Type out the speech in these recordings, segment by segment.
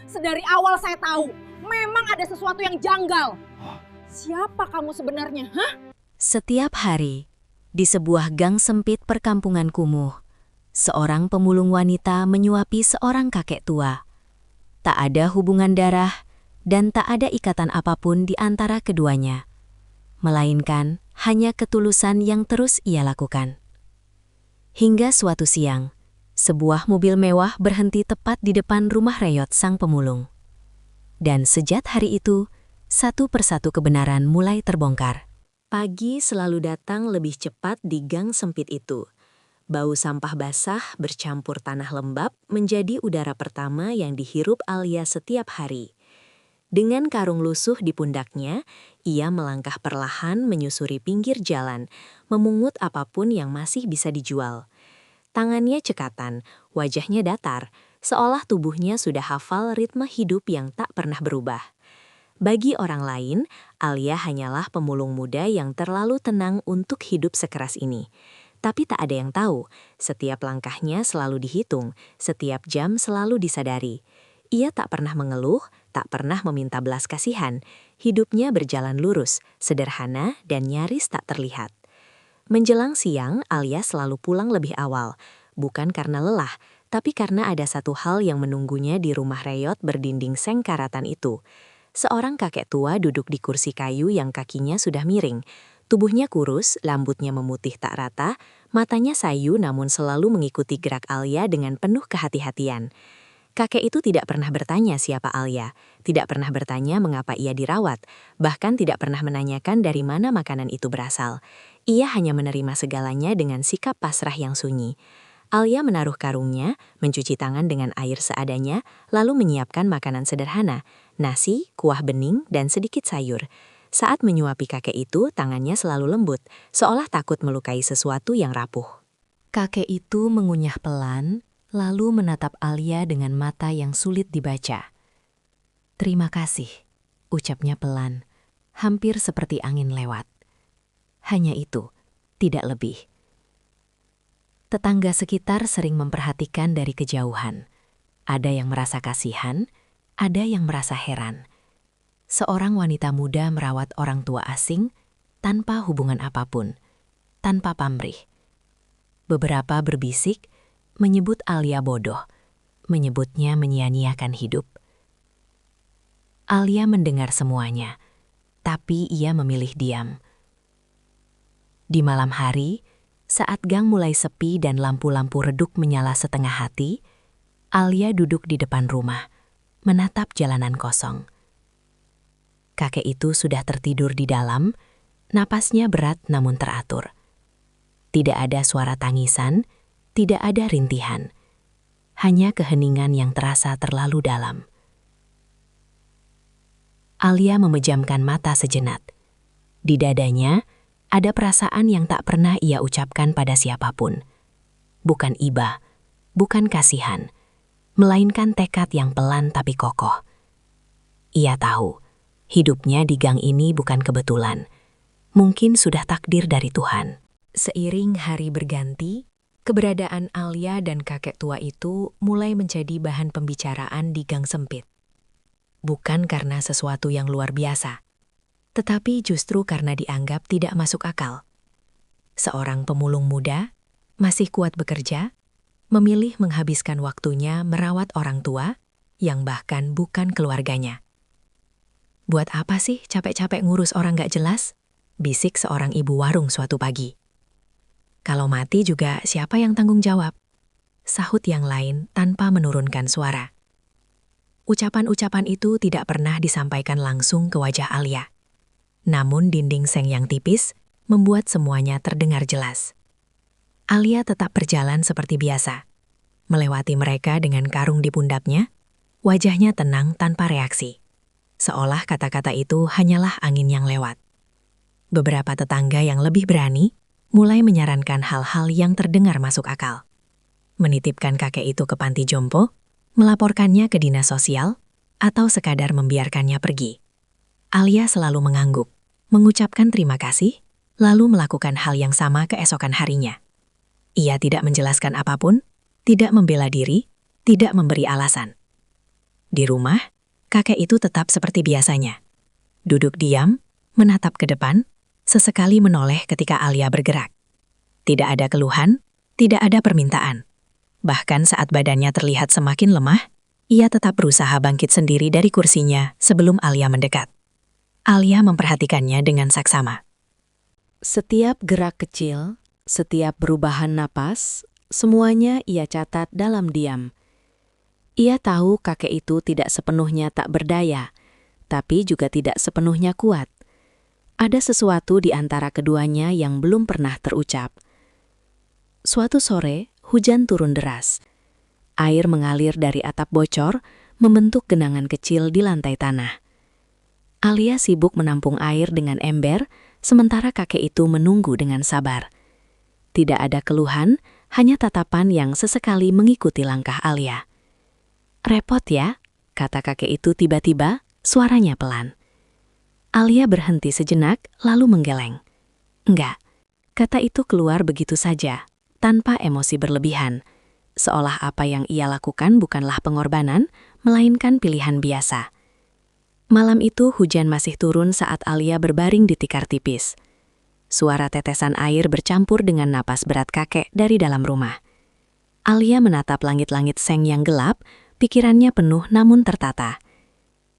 Sedari awal saya tahu, memang ada sesuatu yang janggal. Siapa kamu sebenarnya, hah? Setiap hari, di sebuah gang sempit perkampungan kumuh, seorang pemulung wanita menyuapi seorang kakek tua. Tak ada hubungan darah dan tak ada ikatan apapun di antara keduanya, melainkan hanya ketulusan yang terus ia lakukan. Hingga suatu siang, sebuah mobil mewah berhenti tepat di depan rumah reyot sang pemulung. Dan sejak hari itu, satu persatu kebenaran mulai terbongkar. Pagi selalu datang lebih cepat di gang sempit itu. Bau sampah basah bercampur tanah lembab menjadi udara pertama yang dihirup Alia setiap hari. Dengan karung lusuh di pundaknya, ia melangkah perlahan menyusuri pinggir jalan, memungut apapun yang masih bisa dijual. Tangannya cekatan, wajahnya datar, seolah tubuhnya sudah hafal ritme hidup yang tak pernah berubah. Bagi orang lain, Alia hanyalah pemulung muda yang terlalu tenang untuk hidup sekeras ini. Tapi tak ada yang tahu, setiap langkahnya selalu dihitung, setiap jam selalu disadari. Ia tak pernah mengeluh, tak pernah meminta belas kasihan. Hidupnya berjalan lurus, sederhana, dan nyaris tak terlihat. Menjelang siang, Alia selalu pulang lebih awal. Bukan karena lelah, tapi karena ada satu hal yang menunggunya di rumah reyot berdinding seng karatan itu. Seorang kakek tua duduk di kursi kayu yang kakinya sudah miring. Tubuhnya kurus, rambutnya memutih tak rata, matanya sayu namun selalu mengikuti gerak Alia dengan penuh kehati-hatian. Kakek itu tidak pernah bertanya siapa Alia, tidak pernah bertanya mengapa ia dirawat, bahkan tidak pernah menanyakan dari mana makanan itu berasal. Ia hanya menerima segalanya dengan sikap pasrah yang sunyi. Alia menaruh karungnya, mencuci tangan dengan air seadanya, lalu menyiapkan makanan sederhana, nasi, kuah bening, dan sedikit sayur. Saat menyuapi kakek itu, tangannya selalu lembut, seolah takut melukai sesuatu yang rapuh. Kakek itu mengunyah pelan, lalu menatap Alia dengan mata yang sulit dibaca. "Terima kasih," ucapnya pelan, hampir seperti angin lewat. Hanya itu, tidak lebih. Tetangga sekitar sering memperhatikan dari kejauhan. Ada yang merasa kasihan, ada yang merasa heran. Seorang wanita muda merawat orang tua asing tanpa hubungan apapun, tanpa pamrih. Beberapa berbisik, menyebut Alia bodoh, menyebutnya menyia-nyiakan hidup. Alia mendengar semuanya, tapi ia memilih diam. Di malam hari, saat gang mulai sepi dan lampu-lampu redup menyala setengah hati, Alia duduk di depan rumah, menatap jalanan kosong. Kakek itu sudah tertidur di dalam, napasnya berat namun teratur. Tidak ada suara tangisan, tidak ada rintihan, hanya keheningan yang terasa terlalu dalam. Alia memejamkan mata sejenak. Di dadanya, ada perasaan yang tak pernah ia ucapkan pada siapapun. Bukan iba, bukan kasihan, melainkan tekad yang pelan tapi kokoh. Ia tahu, hidupnya di gang ini bukan kebetulan. Mungkin sudah takdir dari Tuhan. Seiring hari berganti, keberadaan Alia dan kakek tua itu mulai menjadi bahan pembicaraan di gang sempit. Bukan karena sesuatu yang luar biasa, tetapi justru karena dianggap tidak masuk akal. Seorang pemulung muda, masih kuat bekerja, memilih menghabiskan waktunya merawat orang tua yang bahkan bukan keluarganya. "Buat apa sih capek-capek ngurus orang gak jelas?" bisik seorang ibu warung suatu pagi. "Kalau mati juga siapa yang tanggung jawab?" sahut yang lain tanpa menurunkan suara. Ucapan-ucapan itu tidak pernah disampaikan langsung ke wajah Alia. Namun dinding seng yang tipis membuat semuanya terdengar jelas. Alia tetap berjalan seperti biasa, melewati mereka dengan karung di pundaknya, wajahnya tenang tanpa reaksi. Seolah kata-kata itu hanyalah angin yang lewat. Beberapa tetangga yang lebih berani mulai menyarankan hal-hal yang terdengar masuk akal. Menitipkan kakek itu ke panti jompo, melaporkannya ke dinas sosial, atau sekadar membiarkannya pergi. Alia selalu mengangguk, mengucapkan terima kasih, lalu melakukan hal yang sama keesokan harinya. Ia tidak menjelaskan apapun, tidak membela diri, tidak memberi alasan. Di rumah, kakek itu tetap seperti biasanya. Duduk diam, menatap ke depan, sesekali menoleh ketika Alia bergerak. Tidak ada keluhan, tidak ada permintaan. Bahkan saat badannya terlihat semakin lemah, ia tetap berusaha bangkit sendiri dari kursinya sebelum Alia mendekat. Alia memperhatikannya dengan saksama. Setiap gerak kecil, setiap perubahan napas, semuanya ia catat dalam diam. Ia tahu kakek itu tidak sepenuhnya tak berdaya, tapi juga tidak sepenuhnya kuat. Ada sesuatu di antara keduanya yang belum pernah terucap. Suatu sore, hujan turun deras. Air mengalir dari atap bocor, membentuk genangan kecil di lantai tanah. Alia sibuk menampung air dengan ember, sementara kakek itu menunggu dengan sabar. Tidak ada keluhan, hanya tatapan yang sesekali mengikuti langkah Alia. "Repot ya," kata kakek itu tiba-tiba, suaranya pelan. Alia berhenti sejenak, lalu menggeleng. "Enggak," kata itu keluar begitu saja, tanpa emosi berlebihan, seolah apa yang ia lakukan bukanlah pengorbanan, melainkan pilihan biasa. Malam itu hujan masih turun saat Alia berbaring di tikar tipis. Suara tetesan air bercampur dengan napas berat kakek dari dalam rumah. Alia menatap langit-langit seng yang gelap, pikirannya penuh namun tertata.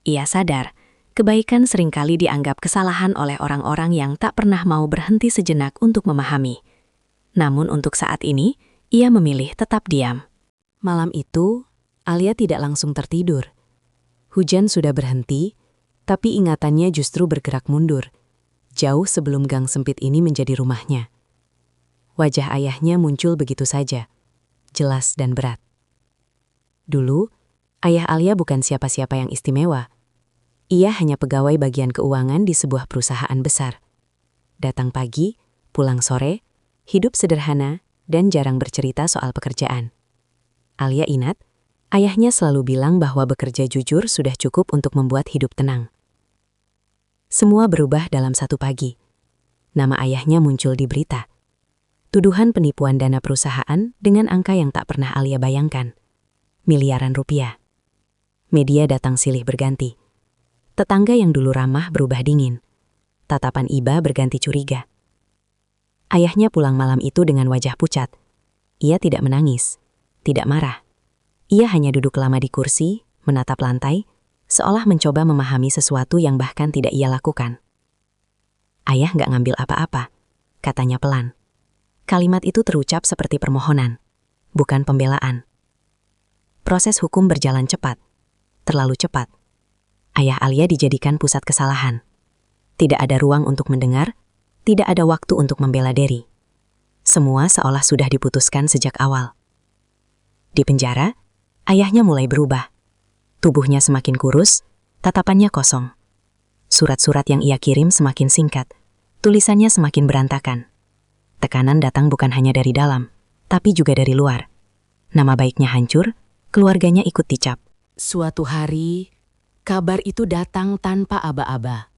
Ia sadar, kebaikan seringkali dianggap kesalahan oleh orang-orang yang tak pernah mau berhenti sejenak untuk memahami. Namun untuk saat ini, ia memilih tetap diam. Malam itu, Alia tidak langsung tertidur. Hujan sudah berhenti, tapi ingatannya justru bergerak mundur, jauh sebelum gang sempit ini menjadi rumahnya. Wajah ayahnya muncul begitu saja, jelas dan berat. Dulu, ayah Alia bukan siapa-siapa yang istimewa. Ia hanya pegawai bagian keuangan di sebuah perusahaan besar. Datang pagi, pulang sore, hidup sederhana, dan jarang bercerita soal pekerjaan. Alia ingat, ayahnya selalu bilang bahwa bekerja jujur sudah cukup untuk membuat hidup tenang. Semua berubah dalam satu pagi. Nama ayahnya muncul di berita. Tuduhan penipuan dana perusahaan dengan angka yang tak pernah Alia bayangkan. Miliaran rupiah. Media datang silih berganti. Tetangga yang dulu ramah berubah dingin. Tatapan iba berganti curiga. Ayahnya pulang malam itu dengan wajah pucat. Ia tidak menangis, tidak marah. Ia hanya duduk lama di kursi, menatap lantai, seolah mencoba memahami sesuatu yang bahkan tidak ia lakukan. "Ayah nggak ngambil apa-apa," katanya pelan. Kalimat itu terucap seperti permohonan, bukan pembelaan. Proses hukum berjalan cepat, terlalu cepat. Ayah Alia dijadikan pusat kesalahan. Tidak ada ruang untuk mendengar, tidak ada waktu untuk membela diri. Semua seolah sudah diputuskan sejak awal. Di penjara, ayahnya mulai berubah. Tubuhnya semakin kurus, tatapannya kosong. Surat-surat yang ia kirim semakin singkat, tulisannya semakin berantakan. Tekanan datang bukan hanya dari dalam, tapi juga dari luar. Nama baiknya hancur, keluarganya ikut dicap. Suatu hari, kabar itu datang tanpa aba-aba.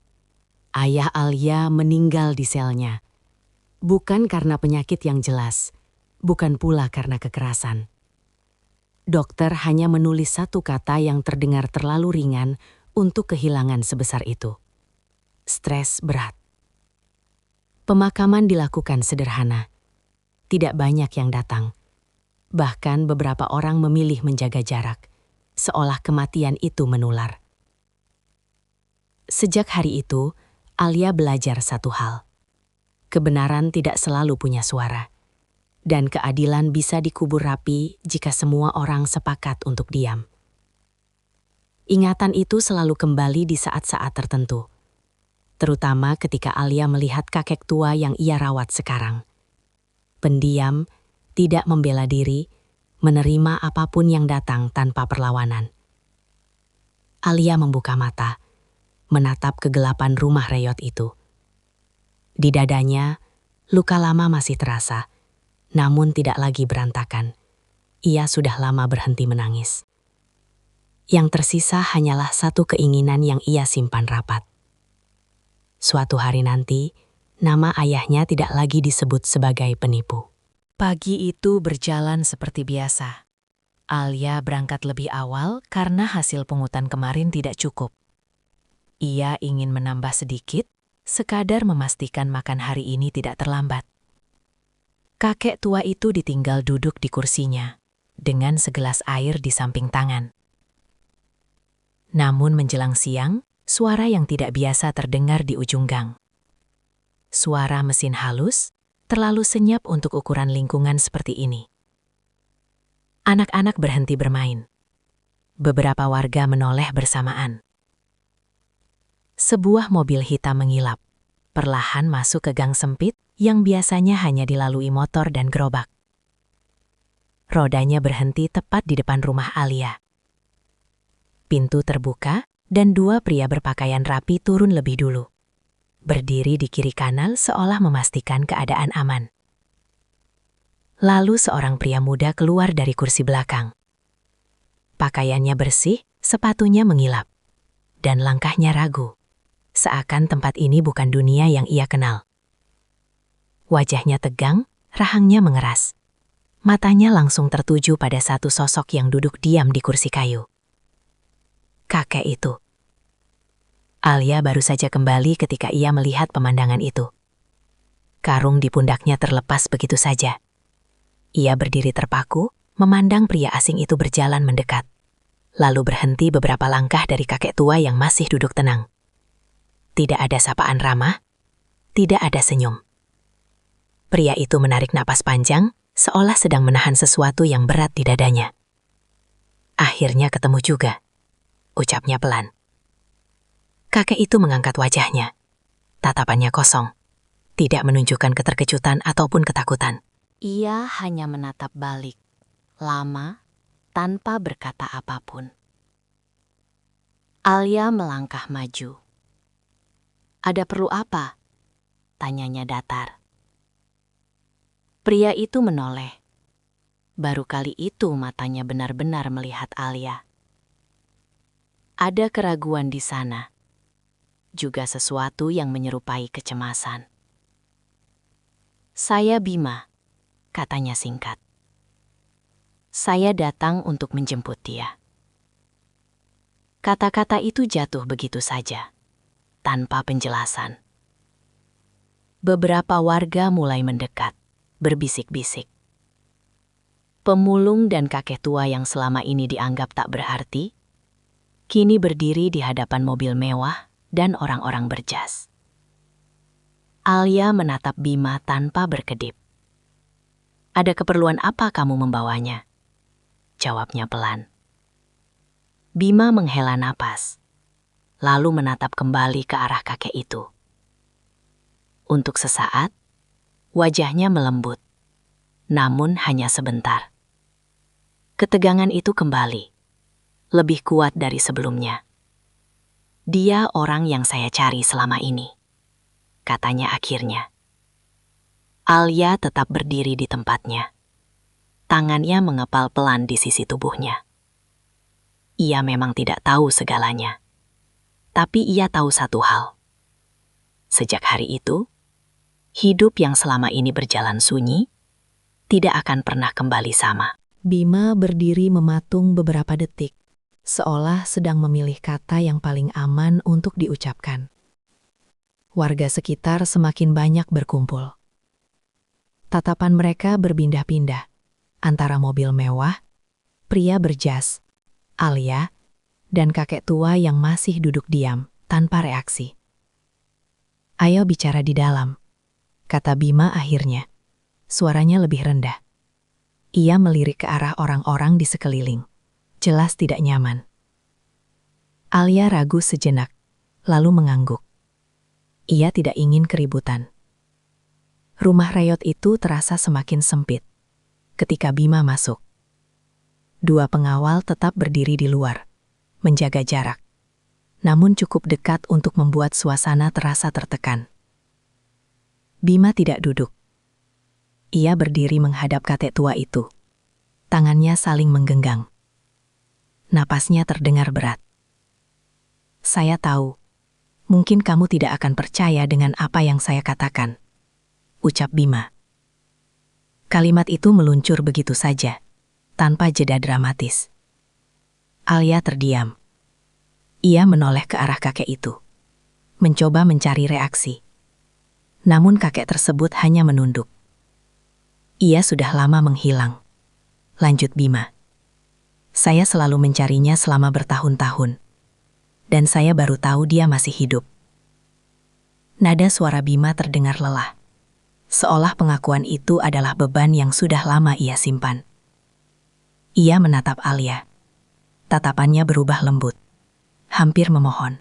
Ayah Alia meninggal di selnya. Bukan karena penyakit yang jelas, bukan pula karena kekerasan. Dokter hanya menulis satu kata yang terdengar terlalu ringan untuk kehilangan sebesar itu. Stres berat. Pemakaman dilakukan sederhana. Tidak banyak yang datang. Bahkan beberapa orang memilih menjaga jarak, seolah kematian itu menular. Sejak hari itu, Alia belajar satu hal. Kebenaran tidak selalu punya suara. Dan keadilan bisa dikubur rapi jika semua orang sepakat untuk diam. Ingatan itu selalu kembali di saat-saat tertentu. Terutama ketika Alia melihat kakek tua yang ia rawat sekarang. Pendiam, tidak membela diri, menerima apapun yang datang tanpa perlawanan. Alia membuka mata, menatap kegelapan rumah reyot itu. Di dadanya, luka lama masih terasa, namun tidak lagi berantakan. Ia sudah lama berhenti menangis. Yang tersisa hanyalah satu keinginan yang ia simpan rapat. Suatu hari nanti, nama ayahnya tidak lagi disebut sebagai penipu. Pagi itu berjalan seperti biasa. Alia berangkat lebih awal karena hasil pungutan kemarin tidak cukup. Ia ingin menambah sedikit, sekadar memastikan makan hari ini tidak terlambat. Kakek tua itu ditinggal duduk di kursinya, dengan segelas air di samping tangan. Namun menjelang siang, suara yang tidak biasa terdengar di ujung gang. Suara mesin halus, terlalu senyap untuk ukuran lingkungan seperti ini. Anak-anak berhenti bermain. Beberapa warga menoleh bersamaan. Sebuah mobil hitam mengilap, perlahan masuk ke gang sempit yang biasanya hanya dilalui motor dan gerobak. Rodanya berhenti tepat di depan rumah Alia. Pintu terbuka dan dua pria berpakaian rapi turun lebih dulu. Berdiri di kiri kanan seolah memastikan keadaan aman. Lalu seorang pria muda keluar dari kursi belakang. Pakaiannya bersih, sepatunya mengilap, dan langkahnya ragu, seakan tempat ini bukan dunia yang ia kenal. Wajahnya tegang, rahangnya mengeras. Matanya langsung tertuju pada satu sosok yang duduk diam di kursi kayu. Kakek itu. Alia baru saja kembali ketika ia melihat pemandangan itu. Karung di pundaknya terlepas begitu saja. Ia berdiri terpaku, memandang pria asing itu berjalan mendekat. Lalu berhenti beberapa langkah dari kakek tua yang masih duduk tenang. Tidak ada sapaan ramah, tidak ada senyum. Pria itu menarik napas panjang, seolah sedang menahan sesuatu yang berat di dadanya. Akhirnya ketemu juga, ucapnya pelan. Kakek itu mengangkat wajahnya. Tatapannya kosong, tidak menunjukkan keterkejutan ataupun ketakutan. Ia hanya menatap balik, lama, tanpa berkata apapun. Alia melangkah maju. "Ada perlu apa?" tanyanya datar. Pria itu menoleh. Baru kali itu matanya benar-benar melihat Alia. Ada keraguan di sana, juga sesuatu yang menyerupai kecemasan. "Saya Bima," katanya singkat. "Saya datang untuk menjemput dia." Kata-kata itu jatuh begitu saja, tanpa penjelasan. Beberapa warga mulai mendekat, berbisik-bisik. Pemulung dan kakek tua yang selama ini dianggap tak berarti, kini berdiri di hadapan mobil mewah dan orang-orang berjas. Alia menatap Bima tanpa berkedip. "Ada keperluan apa kamu membawanya?" jawabnya pelan. Bima menghela napas, lalu menatap kembali ke arah kakek itu. Untuk sesaat, wajahnya melembut, namun hanya sebentar. Ketegangan itu kembali, lebih kuat dari sebelumnya. "Dia orang yang saya cari selama ini," katanya akhirnya. Alia tetap berdiri di tempatnya. Tangannya mengepal pelan di sisi tubuhnya. Ia memang tidak tahu segalanya. Tapi ia tahu satu hal. Sejak hari itu, hidup yang selama ini berjalan sunyi, tidak akan pernah kembali sama. Bima berdiri mematung beberapa detik, seolah sedang memilih kata yang paling aman untuk diucapkan. Warga sekitar semakin banyak berkumpul. Tatapan mereka berpindah-pindah antara mobil mewah, pria berjas, Alia, dan kakek tua yang masih duduk diam tanpa reaksi. "Ayo bicara di dalam," kata Bima akhirnya. Suaranya lebih rendah. Ia melirik ke arah orang-orang di sekeliling, jelas tidak nyaman. Alia ragu sejenak, lalu mengangguk. Ia tidak ingin keributan. Rumah reyot itu terasa semakin sempit ketika Bima masuk. Dua pengawal tetap berdiri di luar, menjaga jarak, namun cukup dekat untuk membuat suasana terasa tertekan. Bima tidak duduk. Ia berdiri menghadap kakek tua itu. Tangannya saling menggenggam. Napasnya terdengar berat. "Saya tahu, mungkin kamu tidak akan percaya dengan apa yang saya katakan," ucap Bima. Kalimat itu meluncur begitu saja, tanpa jeda dramatis. Alia terdiam. Ia menoleh ke arah kakek itu, mencoba mencari reaksi. Namun kakek tersebut hanya menunduk. Ia sudah lama menghilang. Lanjut Bima. Saya selalu mencarinya selama bertahun-tahun. Dan saya baru tahu dia masih hidup. Nada suara Bima terdengar lelah. Seolah pengakuan itu adalah beban yang sudah lama ia simpan. Ia menatap Alia. Tatapannya berubah lembut. Hampir memohon.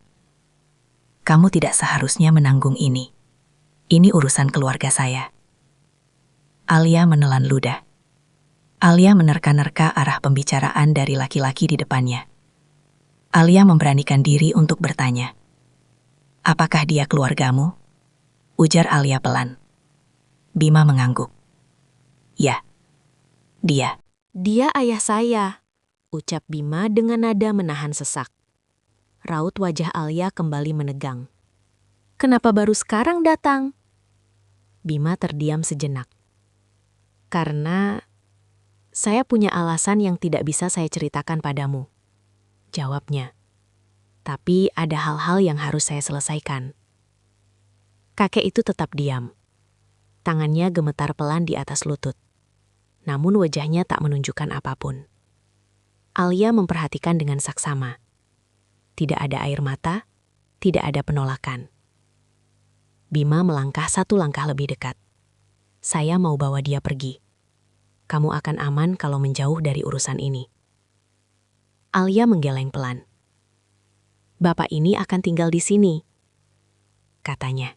Kamu tidak seharusnya menanggung ini. Ini urusan keluarga saya. Alia menelan ludah. Alia menerka-nerka arah pembicaraan dari laki-laki di depannya. Alia memberanikan diri untuk bertanya. Apakah dia keluargamu? Ujar Alia pelan. Bima mengangguk. Ya, dia. Dia ayah saya, ucap Bima dengan nada menahan sesak. Raut wajah Alia kembali menegang. Kenapa baru sekarang datang? Bima terdiam sejenak. Karena saya punya alasan yang tidak bisa saya ceritakan padamu, jawabnya. Tapi ada hal-hal yang harus saya selesaikan. Kakek itu tetap diam. Tangannya gemetar pelan di atas lutut. Namun wajahnya tak menunjukkan apapun. Alia memperhatikan dengan saksama. Tidak ada air mata, tidak ada penolakan. Bima melangkah satu langkah lebih dekat. Saya mau bawa dia pergi. Kamu akan aman kalau menjauh dari urusan ini. Alia menggeleng pelan. Bapak ini akan tinggal di sini, katanya.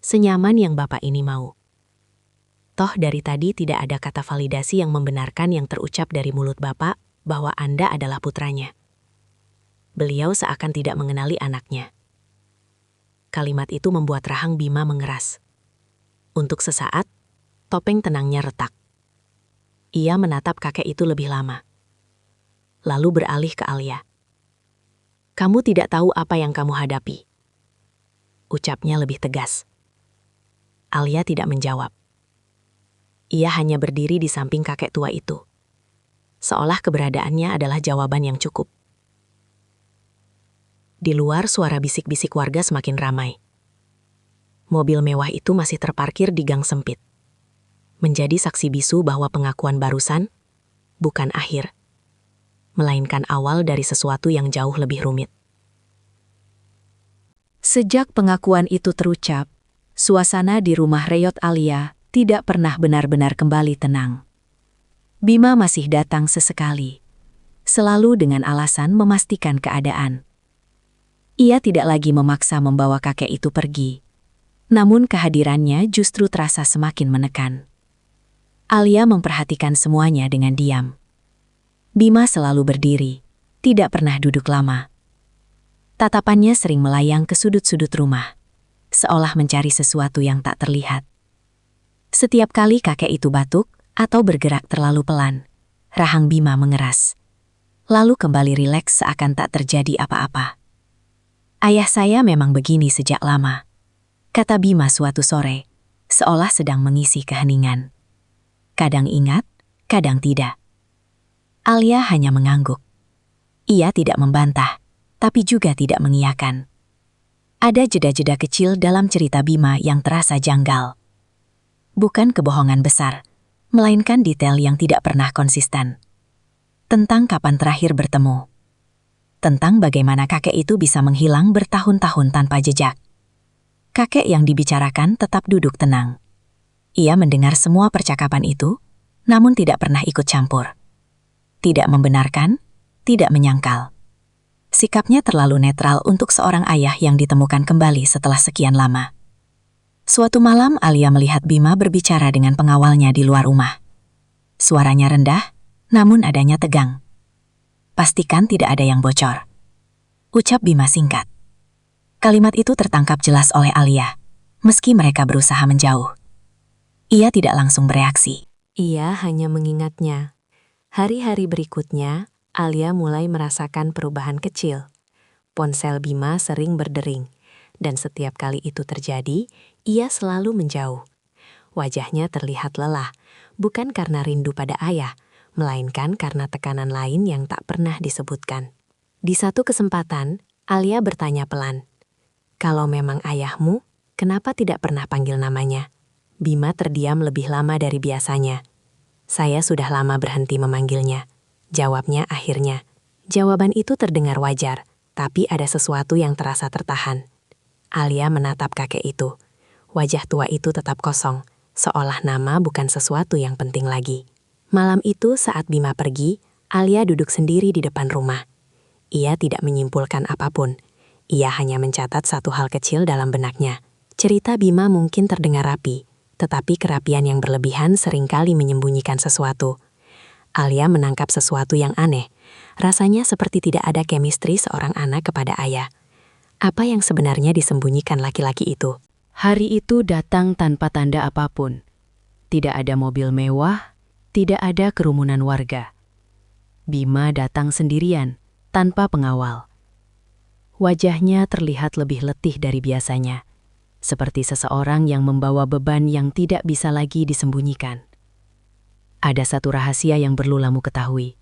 Senyaman yang bapak ini mau. Toh dari tadi tidak ada kata validasi yang membenarkan yang terucap dari mulut bapak bahwa Anda adalah putranya. Beliau seakan tidak mengenali anaknya. Kalimat itu membuat rahang Bima mengeras. Untuk sesaat, topeng tenangnya retak. Ia menatap kakek itu lebih lama. Lalu beralih ke Alia. Kamu tidak tahu apa yang kamu hadapi. Ucapnya lebih tegas. Alia tidak menjawab. Ia hanya berdiri di samping kakek tua itu. Seolah keberadaannya adalah jawaban yang cukup. Di luar suara bisik-bisik warga semakin ramai. Mobil mewah itu masih terparkir di gang sempit. Menjadi saksi bisu bahwa pengakuan barusan bukan akhir, melainkan awal dari sesuatu yang jauh lebih rumit. Sejak pengakuan itu terucap, suasana di rumah Reyot Alia tidak pernah benar-benar kembali tenang. Bima masih datang sesekali, selalu dengan alasan memastikan keadaan. Ia tidak lagi memaksa membawa kakek itu pergi, namun kehadirannya justru terasa semakin menekan. Alia memperhatikan semuanya dengan diam. Bima selalu berdiri, tidak pernah duduk lama. Tatapannya sering melayang ke sudut-sudut rumah, seolah mencari sesuatu yang tak terlihat. Setiap kali kakek itu batuk atau bergerak terlalu pelan, rahang Bima mengeras. Lalu kembali rileks seakan tak terjadi apa-apa. Ayah saya memang begini sejak lama, kata Bima suatu sore, seolah sedang mengisi keheningan. Kadang ingat, kadang tidak. Alia hanya mengangguk. Ia tidak membantah, tapi juga tidak mengiyakan. Ada jeda-jeda kecil dalam cerita Bima yang terasa janggal. Bukan kebohongan besar, melainkan detail yang tidak pernah konsisten. Tentang kapan terakhir bertemu. Tentang bagaimana kakek itu bisa menghilang bertahun-tahun tanpa jejak. Kakek yang dibicarakan tetap duduk tenang. Ia mendengar semua percakapan itu, namun tidak pernah ikut campur. Tidak membenarkan, tidak menyangkal. Sikapnya terlalu netral untuk seorang ayah yang ditemukan kembali setelah sekian lama. Suatu malam Alia melihat Bima berbicara dengan pengawalnya di luar rumah. Suaranya rendah, namun adanya tegang. Pastikan tidak ada yang bocor, ucap Bima singkat. Kalimat itu tertangkap jelas oleh Alia, meski mereka berusaha menjauh. Ia tidak langsung bereaksi. Ia hanya mengingatnya. Hari-hari berikutnya, Alia mulai merasakan perubahan kecil. Ponsel Bima sering berdering, dan setiap kali itu terjadi, ia selalu menjauh. Wajahnya terlihat lelah, bukan karena rindu pada ayah, melainkan karena tekanan lain yang tak pernah disebutkan. Di satu kesempatan, Alia bertanya pelan, "Kalau memang ayahmu, kenapa tidak pernah panggil namanya?" Bima terdiam lebih lama dari biasanya. "Saya sudah lama berhenti memanggilnya," jawabnya akhirnya. Jawaban itu terdengar wajar, tapi ada sesuatu yang terasa tertahan. Alia menatap kakek itu. Wajah tua itu tetap kosong, seolah nama bukan sesuatu yang penting lagi. Malam itu saat Bima pergi, Alia duduk sendiri di depan rumah. Ia tidak menyimpulkan apapun. Ia hanya mencatat satu hal kecil dalam benaknya. Cerita Bima mungkin terdengar rapi, tetapi kerapian yang berlebihan seringkali menyembunyikan sesuatu. Alia menangkap sesuatu yang aneh. Rasanya seperti tidak ada chemistry seorang anak kepada ayah. Apa yang sebenarnya disembunyikan laki-laki itu? Hari itu datang tanpa tanda apapun. Tidak ada mobil mewah, tidak ada kerumunan warga. Bima datang sendirian, tanpa pengawal. Wajahnya terlihat lebih letih dari biasanya, seperti seseorang yang membawa beban yang tidak bisa lagi disembunyikan. "Ada satu rahasia yang perlu kamu ketahui,"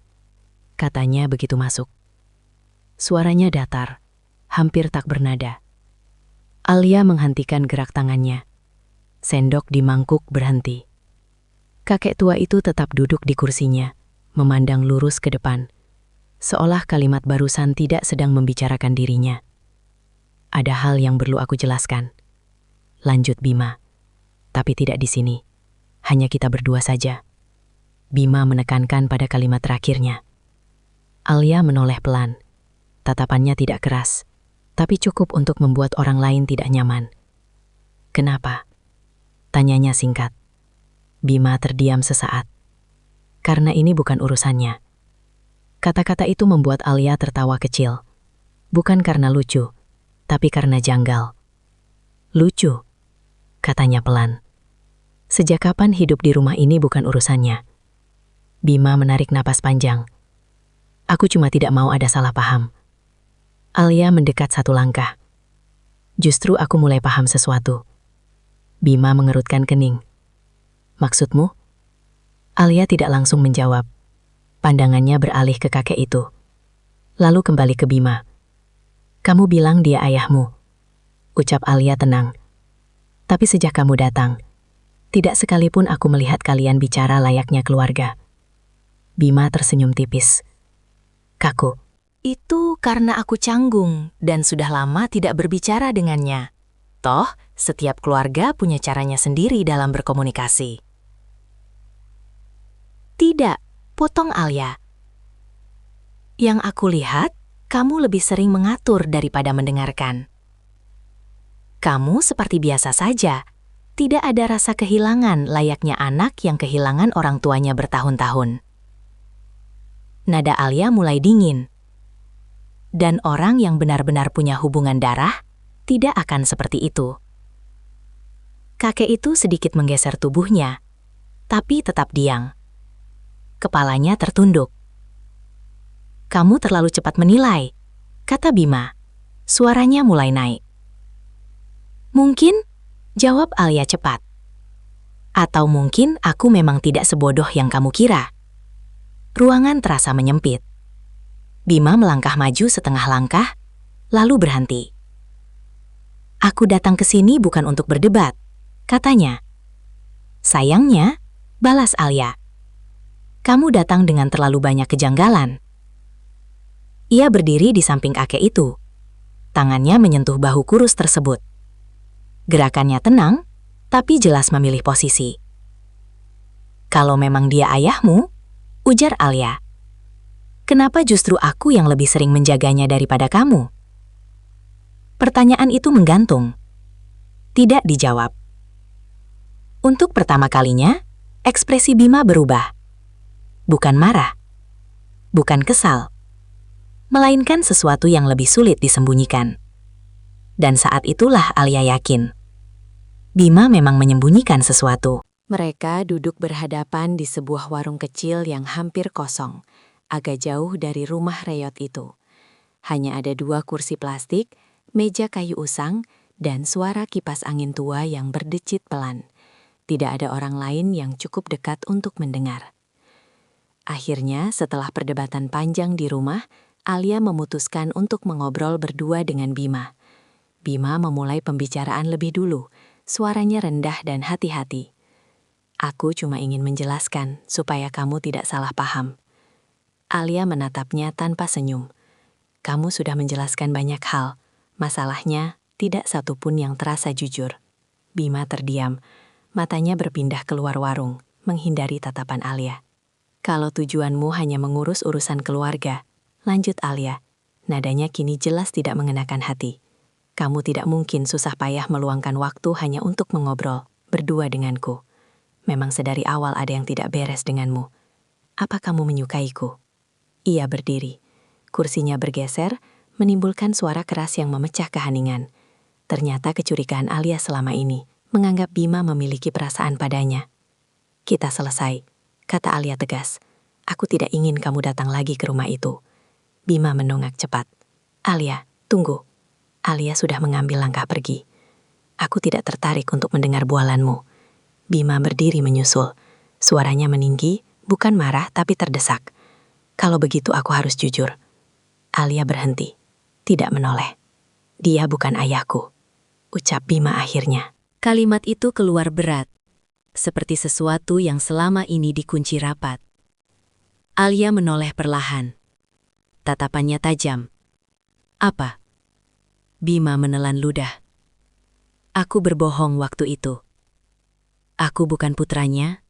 katanya begitu masuk. Suaranya datar, hampir tak bernada. Alia menghentikan gerak tangannya. Sendok di mangkuk berhenti. Kakek tua itu tetap duduk di kursinya, memandang lurus ke depan, seolah kalimat barusan tidak sedang membicarakan dirinya. "Ada hal yang perlu aku jelaskan," lanjut Bima. "Tapi tidak di sini. Hanya kita berdua saja." Bima menekankan pada kalimat terakhirnya. Alia menoleh pelan. Tatapannya tidak keras, tapi cukup untuk membuat orang lain tidak nyaman. "Kenapa?" tanyanya singkat. Bima terdiam sesaat. "Karena ini bukan urusannya." Kata-kata itu membuat Alia tertawa kecil. Bukan karena lucu, tapi karena janggal. "Lucu," katanya pelan. "Sejak kapan hidup di rumah ini bukan urusannya?" Bima menarik napas panjang. "Aku cuma tidak mau ada salah paham." Alia mendekat satu langkah. "Justru aku mulai paham sesuatu." Bima mengerutkan kening. "Maksudmu?" Alia tidak langsung menjawab. Pandangannya beralih ke kakek itu. Lalu kembali ke Bima. "Kamu bilang dia ayahmu," ucap Alia tenang. "Tapi sejak kamu datang, tidak sekalipun aku melihat kalian bicara layaknya keluarga." Bima tersenyum tipis. "Kaku." "Itu karena aku canggung dan sudah lama tidak berbicara dengannya. Toh, setiap keluarga punya caranya sendiri dalam berkomunikasi." "Tidak," potong Alia. "Yang aku lihat, kamu lebih sering mengatur daripada mendengarkan. Kamu seperti biasa saja, tidak ada rasa kehilangan layaknya anak yang kehilangan orang tuanya bertahun-tahun." Nada Alia mulai dingin. Dan orang yang benar-benar punya hubungan darah tidak akan seperti itu. Kakek itu sedikit menggeser tubuhnya, tapi tetap diam. Kepalanya tertunduk. "Kamu terlalu cepat menilai," kata Bima. Suaranya mulai naik. "Mungkin," jawab Alia cepat. "Atau mungkin aku memang tidak sebodoh yang kamu kira." Ruangan terasa menyempit. Bima melangkah maju setengah langkah, lalu berhenti. "Aku datang ke sini bukan untuk berdebat," katanya. "Sayangnya," balas Alia, "kamu datang dengan terlalu banyak kejanggalan." Ia berdiri di samping kakek itu. Tangannya menyentuh bahu kurus tersebut. Gerakannya tenang, tapi jelas memilih posisi. "Kalau memang dia ayahmu," ujar Alia, "kenapa justru aku yang lebih sering menjaganya daripada kamu?" Pertanyaan itu menggantung. Tidak dijawab. Untuk pertama kalinya, ekspresi Bima berubah. Bukan marah, bukan kesal, melainkan sesuatu yang lebih sulit disembunyikan. Dan saat itulah Alia yakin, Bima memang menyembunyikan sesuatu. Mereka duduk berhadapan di sebuah warung kecil yang hampir kosong, agak jauh dari rumah reyot itu. Hanya ada 2 kursi plastik, meja kayu usang, dan suara kipas angin tua yang berdecit pelan. Tidak ada orang lain yang cukup dekat untuk mendengar. Akhirnya, setelah perdebatan panjang di rumah, Alia memutuskan untuk mengobrol berdua dengan Bima. Bima memulai pembicaraan lebih dulu, suaranya rendah dan hati-hati. Aku cuma ingin menjelaskan supaya kamu tidak salah paham. Alia menatapnya tanpa senyum. Kamu sudah menjelaskan banyak hal. Masalahnya, tidak satupun yang terasa jujur. Bima terdiam. Matanya berpindah keluar warung, menghindari tatapan Alia. Kalau tujuanmu hanya mengurus urusan keluarga, lanjut Alia. Nadanya kini jelas tidak mengenakan hati. Kamu tidak mungkin susah payah meluangkan waktu hanya untuk mengobrol, berdua denganku. Memang sedari awal ada yang tidak beres denganmu. Apa kamu menyukaiku? Ia berdiri. Kursinya bergeser, menimbulkan suara keras yang memecah keheningan. Ternyata kecurigaan Alia selama ini menganggap Bima memiliki perasaan padanya. Kita selesai, kata Alia tegas. Aku tidak ingin kamu datang lagi ke rumah itu. Bima mendongak cepat. Alia, tunggu. Alia sudah mengambil langkah pergi. Aku tidak tertarik untuk mendengar bualanmu. Bima berdiri menyusul. Suaranya meninggi, bukan marah tapi terdesak. Kalau begitu aku harus jujur. Alia berhenti, tidak menoleh. Dia bukan ayahku, ucap Bima akhirnya. Kalimat itu keluar berat, seperti sesuatu yang selama ini dikunci rapat. Alia menoleh perlahan. Tatapannya tajam. Apa? Bima menelan ludah. Aku berbohong waktu itu. Aku bukan putranya,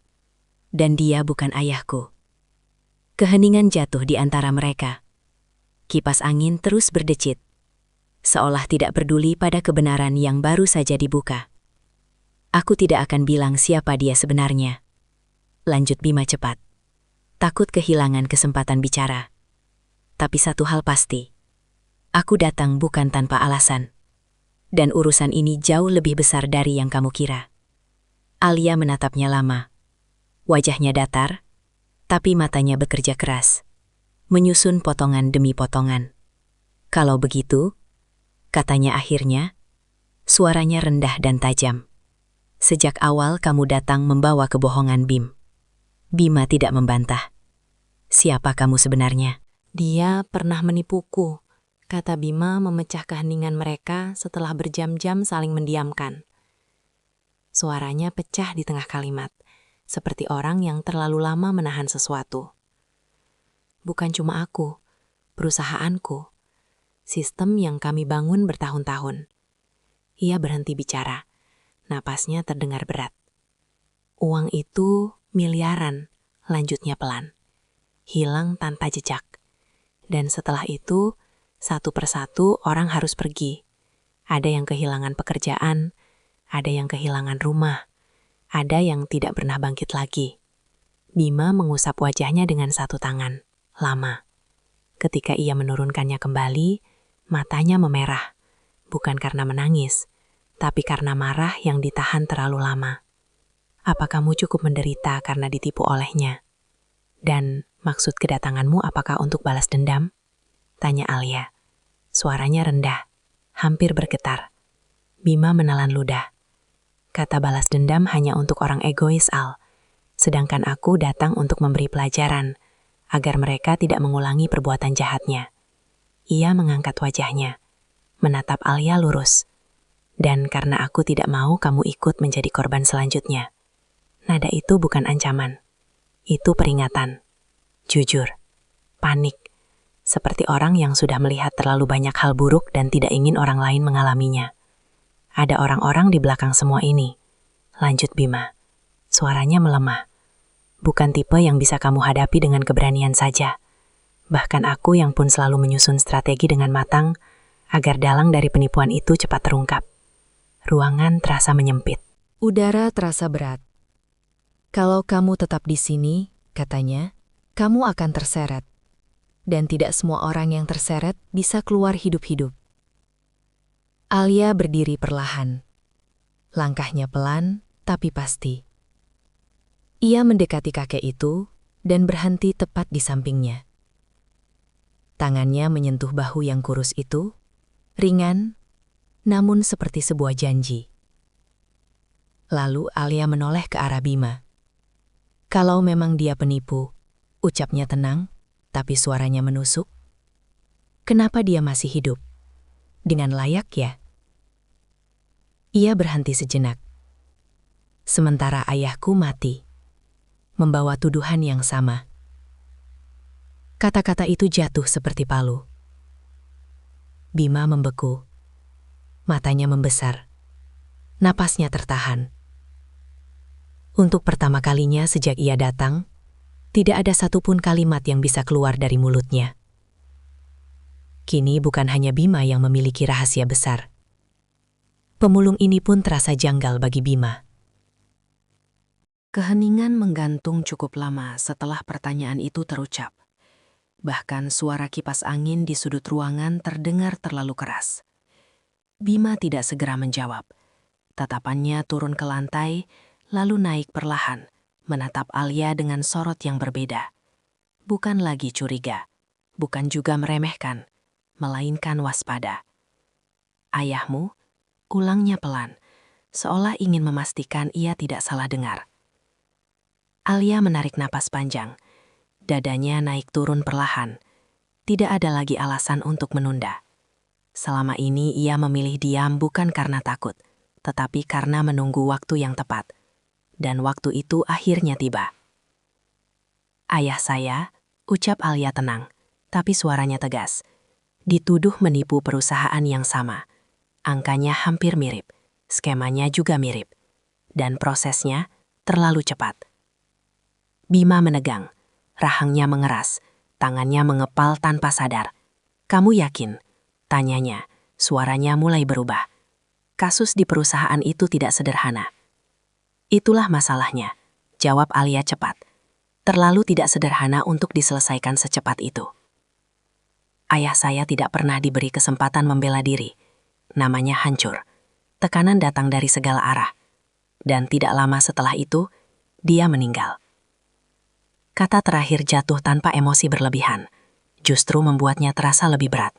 dan dia bukan ayahku. Keheningan jatuh di antara mereka. Kipas angin terus berdecit, seolah tidak peduli pada kebenaran yang baru saja dibuka. Aku tidak akan bilang siapa dia sebenarnya. Lanjut Bima cepat. Takut kehilangan kesempatan bicara. Tapi satu hal pasti. Aku datang bukan tanpa alasan. Dan urusan ini jauh lebih besar dari yang kamu kira. Alia menatapnya lama. Wajahnya datar, tapi matanya bekerja keras. Menyusun potongan demi potongan. Kalau begitu, katanya akhirnya, suaranya rendah dan tajam. Sejak awal kamu datang membawa kebohongan Bim. Bima tidak membantah. Siapa kamu sebenarnya? Dia pernah menipuku, kata Bima memecah keheningan mereka setelah berjam-jam saling mendiamkan. Suaranya pecah di tengah kalimat, seperti orang yang terlalu lama menahan sesuatu. Bukan cuma aku, perusahaanku, sistem yang kami bangun bertahun-tahun. Ia berhenti bicara, napasnya terdengar berat. Uang itu miliaran, lanjutnya pelan. Hilang tanpa jejak. Dan setelah itu, satu persatu orang harus pergi. Ada yang kehilangan pekerjaan, ada yang kehilangan rumah, ada yang tidak pernah bangkit lagi. Bima mengusap wajahnya dengan satu tangan. Lama. Ketika ia menurunkannya kembali, matanya memerah. Bukan karena menangis, tapi karena marah yang ditahan terlalu lama. Apa kamu cukup menderita karena ditipu olehnya? Dan maksud kedatanganmu apakah untuk balas dendam? Tanya Alia. Suaranya rendah, hampir bergetar. Bima menelan ludah. Kata balas dendam hanya untuk orang egois, Al. Sedangkan aku datang untuk memberi pelajaran, agar mereka tidak mengulangi perbuatan jahatnya. Ia mengangkat wajahnya, menatap Alia lurus. Dan karena aku tidak mau kamu ikut menjadi korban selanjutnya. Nada itu bukan ancaman. Itu peringatan. Jujur. Panik. Seperti orang yang sudah melihat terlalu banyak hal buruk dan tidak ingin orang lain mengalaminya. Ada orang-orang di belakang semua ini. Lanjut Bima. Suaranya melemah. Bukan tipe yang bisa kamu hadapi dengan keberanian saja. Bahkan aku yang pun selalu menyusun strategi dengan matang, agar dalang dari penipuan itu cepat terungkap. Ruangan terasa menyempit. Udara terasa berat. Kalau kamu tetap di sini, katanya, kamu akan terseret. Dan tidak semua orang yang terseret bisa keluar hidup-hidup. Alia berdiri perlahan. Langkahnya pelan, tapi pasti. Ia mendekati kakek itu dan berhenti tepat di sampingnya. Tangannya menyentuh bahu yang kurus itu, ringan, namun seperti sebuah janji. Lalu Alia menoleh ke arah Bima. Kalau memang dia penipu, Ucapnya tenang, tapi suaranya menusuk. Kenapa dia masih hidup? Dengan layak ya? Ia berhenti sejenak. Sementara ayahku mati, membawa tuduhan yang sama. Kata-kata itu jatuh seperti palu. Bima membeku. Matanya membesar. Napasnya tertahan. Untuk pertama kalinya sejak ia datang, tidak ada satupun kalimat yang bisa keluar dari mulutnya. Kini bukan hanya Bima yang memiliki rahasia besar. Pemulung ini pun terasa janggal bagi Bima. Keheningan menggantung cukup lama setelah pertanyaan itu terucap. Bahkan suara kipas angin di sudut ruangan terdengar terlalu keras. Bima tidak segera menjawab. Tatapannya turun ke lantai, lalu naik perlahan, menatap Alia dengan sorot yang berbeda. Bukan lagi curiga, bukan juga meremehkan, melainkan waspada. Ayahmu, ulangnya pelan, seolah ingin memastikan ia tidak salah dengar. Alia menarik napas panjang, dadanya naik turun perlahan. Tidak ada lagi alasan untuk menunda. Selama ini ia memilih diam bukan karena takut, tetapi karena menunggu waktu yang tepat. Dan waktu itu akhirnya tiba. Ayah saya, ucap Alia tenang, tapi suaranya tegas. Dituduh menipu perusahaan yang sama. Angkanya hampir mirip, skemanya juga mirip. Dan prosesnya terlalu cepat. Bima menegang, rahangnya mengeras, tangannya mengepal tanpa sadar. Kamu yakin? Tanyanya, suaranya mulai berubah. Kasus di perusahaan itu tidak sederhana. Itulah masalahnya, jawab Alia cepat. Terlalu tidak sederhana untuk diselesaikan secepat itu. Ayah saya tidak pernah diberi kesempatan membela diri. Namanya hancur. Tekanan datang dari segala arah. Dan tidak lama setelah itu, dia meninggal. Kata terakhir jatuh tanpa emosi berlebihan, justru membuatnya terasa lebih berat.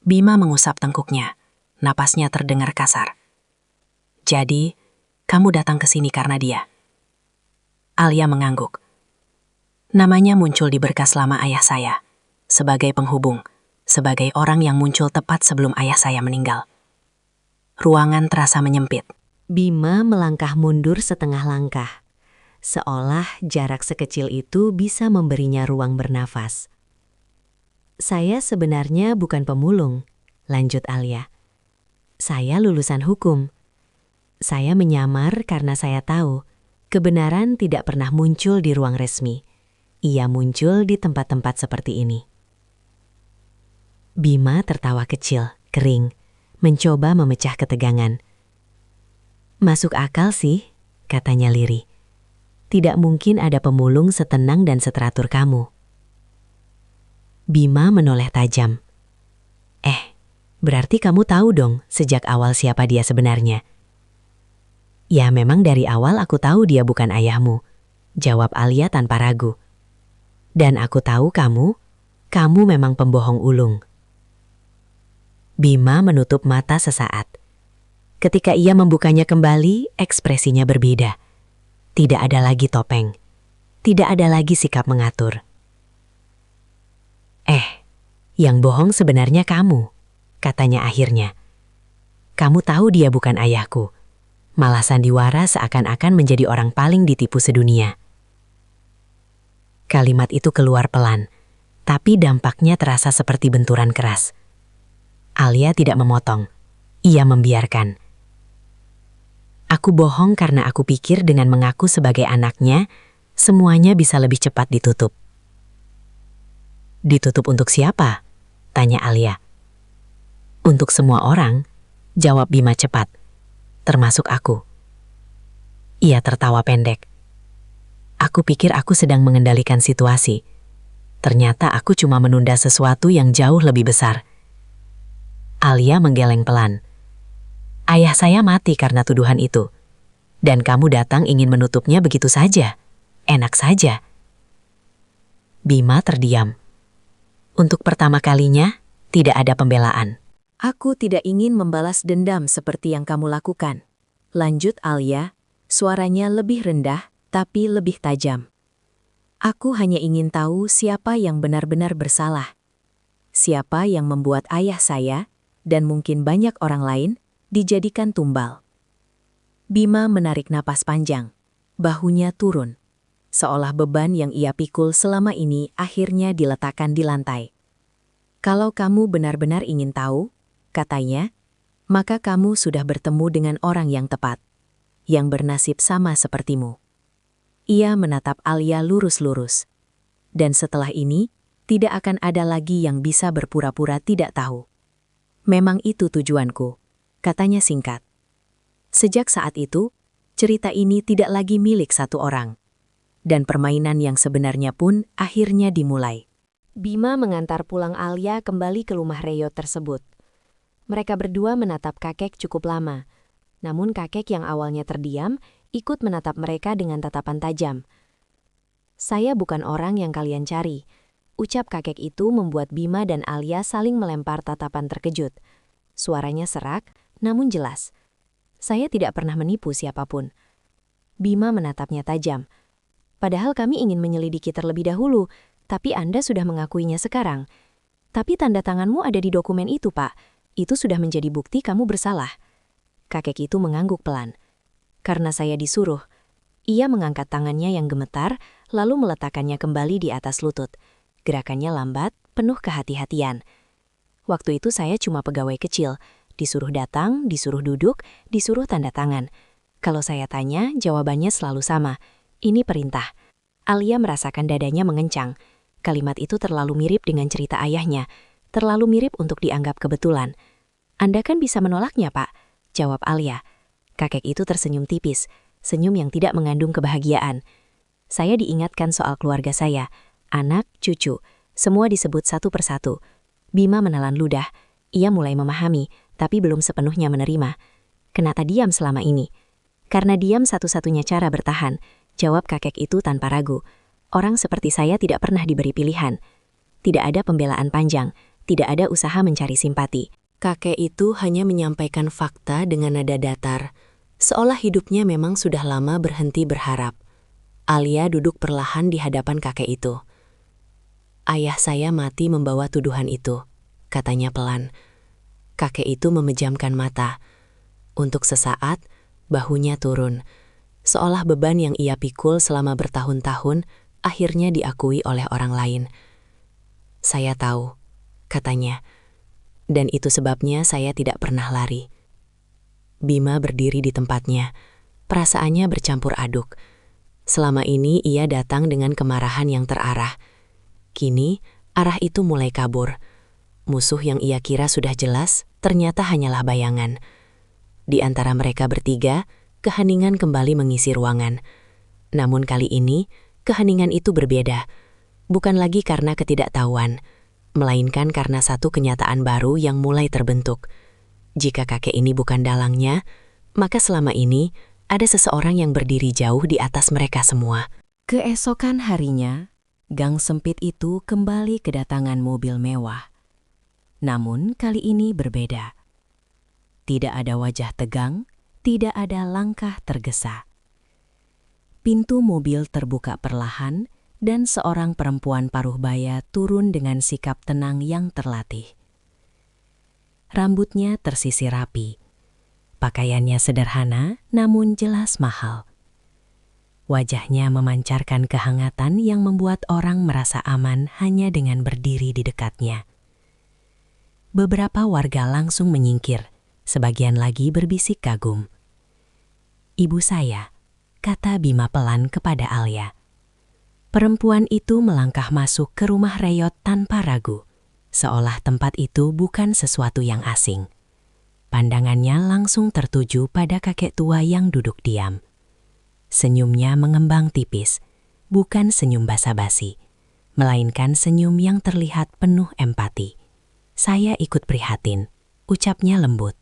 Bima mengusap tengkuknya, napasnya terdengar kasar. Jadi, kamu datang ke sini karena dia. Alia mengangguk. Namanya muncul di berkas lama ayah saya, sebagai penghubung, sebagai orang yang muncul tepat sebelum ayah saya meninggal. Ruangan terasa menyempit. Bima melangkah mundur setengah langkah, seolah jarak sekecil itu bisa memberinya ruang bernafas. Saya sebenarnya bukan pemulung, lanjut Alia. Saya lulusan hukum. Saya menyamar karena saya tahu kebenaran tidak pernah muncul di ruang resmi. Ia muncul di tempat-tempat seperti ini. Bima tertawa kecil, kering, mencoba memecah ketegangan. Masuk akal sih, katanya lirih. Tidak mungkin ada pemulung setenang dan seteratur kamu. Bima menoleh tajam. Berarti kamu tahu dong sejak awal siapa dia sebenarnya. Ya memang dari awal aku tahu dia bukan ayahmu, jawab Alia tanpa ragu. Dan aku tahu kamu memang pembohong ulung. Bima menutup mata sesaat. Ketika ia membukanya kembali, ekspresinya berbeda. Tidak ada lagi topeng. Tidak ada lagi sikap mengatur. Yang bohong sebenarnya kamu, katanya akhirnya. Kamu tahu dia bukan ayahku. Malah sandiwara seakan-akan menjadi orang paling ditipu sedunia. Kalimat itu keluar pelan, tapi dampaknya terasa seperti benturan keras. Alia tidak memotong, ia membiarkan. Aku bohong karena aku pikir dengan mengaku sebagai anaknya, semuanya bisa lebih cepat ditutup. Ditutup untuk siapa? Tanya Alia. Untuk semua orang, jawab Bima cepat. Termasuk aku. Ia tertawa pendek. Aku pikir aku sedang mengendalikan situasi. Ternyata aku cuma menunda sesuatu yang jauh lebih besar. Alia menggeleng pelan. Ayah saya mati karena tuduhan itu. Dan kamu datang ingin menutupnya begitu saja. Enak saja. Bima terdiam. Untuk pertama kalinya, tidak ada pembelaan. Aku tidak ingin membalas dendam seperti yang kamu lakukan. Lanjut Alia, suaranya lebih rendah tapi lebih tajam. Aku hanya ingin tahu siapa yang benar-benar bersalah. Siapa yang membuat ayah saya, dan mungkin banyak orang lain, dijadikan tumbal. Bima menarik napas panjang. Bahunya turun. Seolah beban yang ia pikul selama ini akhirnya diletakkan di lantai. Kalau kamu benar-benar ingin tahu, katanya, maka kamu sudah bertemu dengan orang yang tepat, yang bernasib sama sepertimu. Ia menatap Alia lurus-lurus. Dan setelah ini, tidak akan ada lagi yang bisa berpura-pura tidak tahu. Memang itu tujuanku, katanya singkat. Sejak saat itu, cerita ini tidak lagi milik satu orang. Dan permainan yang sebenarnya pun akhirnya dimulai. Bima mengantar pulang Alia kembali ke rumah Reyot tersebut. Mereka berdua menatap kakek cukup lama. Namun kakek yang awalnya terdiam, ikut menatap mereka dengan tatapan tajam. Saya bukan orang yang kalian cari. Ucap kakek itu membuat Bima dan Alia saling melempar tatapan terkejut. Suaranya serak, namun jelas. Saya tidak pernah menipu siapapun. Bima menatapnya tajam. Padahal kami ingin menyelidiki terlebih dahulu, tapi Anda sudah mengakuinya sekarang. Tapi tanda tanganmu ada di dokumen itu, Pak. Itu sudah menjadi bukti kamu bersalah. Kakek itu mengangguk pelan. Karena saya disuruh, ia mengangkat tangannya yang gemetar, lalu meletakkannya kembali di atas lutut. Gerakannya lambat, penuh kehati-hatian. Waktu itu saya cuma pegawai kecil, disuruh datang, disuruh duduk, disuruh tanda tangan. Kalau saya tanya, jawabannya selalu sama. Ini perintah. Alia merasakan dadanya mengencang. Kalimat itu terlalu mirip dengan cerita ayahnya, terlalu mirip untuk dianggap kebetulan. Anda kan bisa menolaknya, Pak, jawab Alia. Kakek itu tersenyum tipis, senyum yang tidak mengandung kebahagiaan. Saya diingatkan soal keluarga saya, anak, cucu, semua disebut satu persatu. Bima menelan ludah, ia mulai memahami, tapi belum sepenuhnya menerima. Kenapa diam selama ini? Karena diam satu-satunya cara bertahan, jawab kakek itu tanpa ragu. Orang seperti saya tidak pernah diberi pilihan. Tidak ada pembelaan panjang, tidak ada usaha mencari simpati. Kakek itu hanya menyampaikan fakta dengan nada datar, seolah hidupnya memang sudah lama berhenti berharap. Alia duduk perlahan di hadapan kakek itu. Ayah saya mati membawa tuduhan itu, katanya pelan. Kakek itu memejamkan mata. Untuk sesaat, bahunya turun, seolah beban yang ia pikul selama bertahun-tahun akhirnya diakui oleh orang lain. Saya tahu, katanya. Dan itu sebabnya saya tidak pernah lari. Bima berdiri di tempatnya. Perasaannya bercampur aduk. Selama ini ia datang dengan kemarahan yang terarah. Kini, arah itu mulai kabur. Musuh yang ia kira sudah jelas, ternyata hanyalah bayangan. Di antara mereka bertiga, keheningan kembali mengisi ruangan. Namun kali ini, keheningan itu berbeda. Bukan lagi karena ketidaktahuan, melainkan karena satu kenyataan baru yang mulai terbentuk. Jika kakek ini bukan dalangnya, maka selama ini ada seseorang yang berdiri jauh di atas mereka semua. Keesokan harinya, gang sempit itu kembali kedatangan mobil mewah. Namun kali ini berbeda. Tidak ada wajah tegang, tidak ada langkah tergesa. Pintu mobil terbuka perlahan, dan seorang perempuan paruh baya turun dengan sikap tenang yang terlatih. Rambutnya tersisir rapi. Pakaiannya sederhana, namun jelas mahal. Wajahnya memancarkan kehangatan yang membuat orang merasa aman hanya dengan berdiri di dekatnya. Beberapa warga langsung menyingkir, sebagian lagi berbisik kagum. Ibu saya, kata Bima pelan kepada Alia. Perempuan itu melangkah masuk ke rumah Reyot tanpa ragu, seolah tempat itu bukan sesuatu yang asing. Pandangannya langsung tertuju pada kakek tua yang duduk diam. Senyumnya mengembang tipis, bukan senyum basa-basi, melainkan senyum yang terlihat penuh empati. Saya ikut prihatin, ucapnya lembut.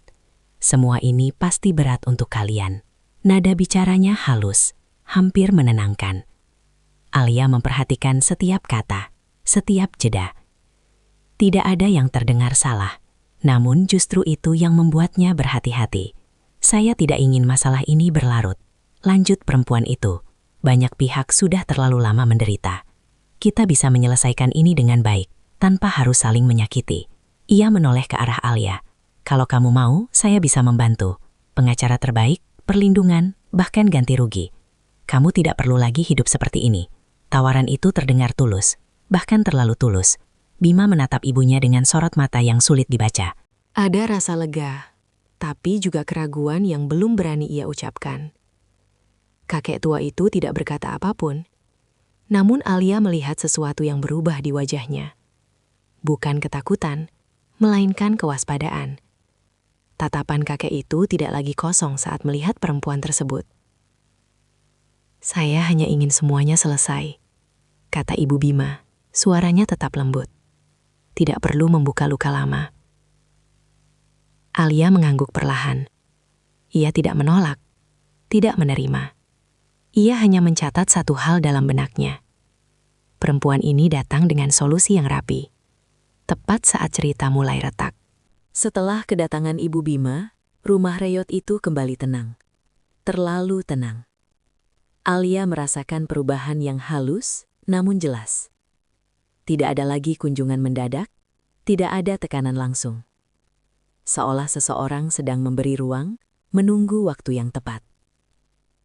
Semua ini pasti berat untuk kalian. Nada bicaranya halus, hampir menenangkan. Alia memperhatikan setiap kata, setiap jeda. Tidak ada yang terdengar salah, namun justru itu yang membuatnya berhati-hati. Saya tidak ingin masalah ini berlarut, lanjut perempuan itu. Banyak pihak sudah terlalu lama menderita. Kita bisa menyelesaikan ini dengan baik, tanpa harus saling menyakiti. Ia menoleh ke arah Alia. Kalau kamu mau, saya bisa membantu. Pengacara terbaik, perlindungan, bahkan ganti rugi. Kamu tidak perlu lagi hidup seperti ini. Tawaran itu terdengar tulus, bahkan terlalu tulus. Bima menatap ibunya dengan sorot mata yang sulit dibaca. Ada rasa lega, tapi juga keraguan yang belum berani ia ucapkan. Kakek tua itu tidak berkata apapun. Namun Alia melihat sesuatu yang berubah di wajahnya. Bukan ketakutan, melainkan kewaspadaan. Tatapan kakek itu tidak lagi kosong saat melihat perempuan tersebut. Saya hanya ingin semuanya selesai, kata Ibu Bima, suaranya tetap lembut. Tidak perlu membuka luka lama. Alia mengangguk perlahan. Ia tidak menolak, tidak menerima. Ia hanya mencatat satu hal dalam benaknya. Perempuan ini datang dengan solusi yang rapi. Tepat saat cerita mulai retak. Setelah kedatangan Ibu Bima, rumah Reyot itu kembali tenang. Terlalu tenang. Alia merasakan perubahan yang halus, namun jelas. Tidak ada lagi kunjungan mendadak, tidak ada tekanan langsung. Seolah seseorang sedang memberi ruang, menunggu waktu yang tepat.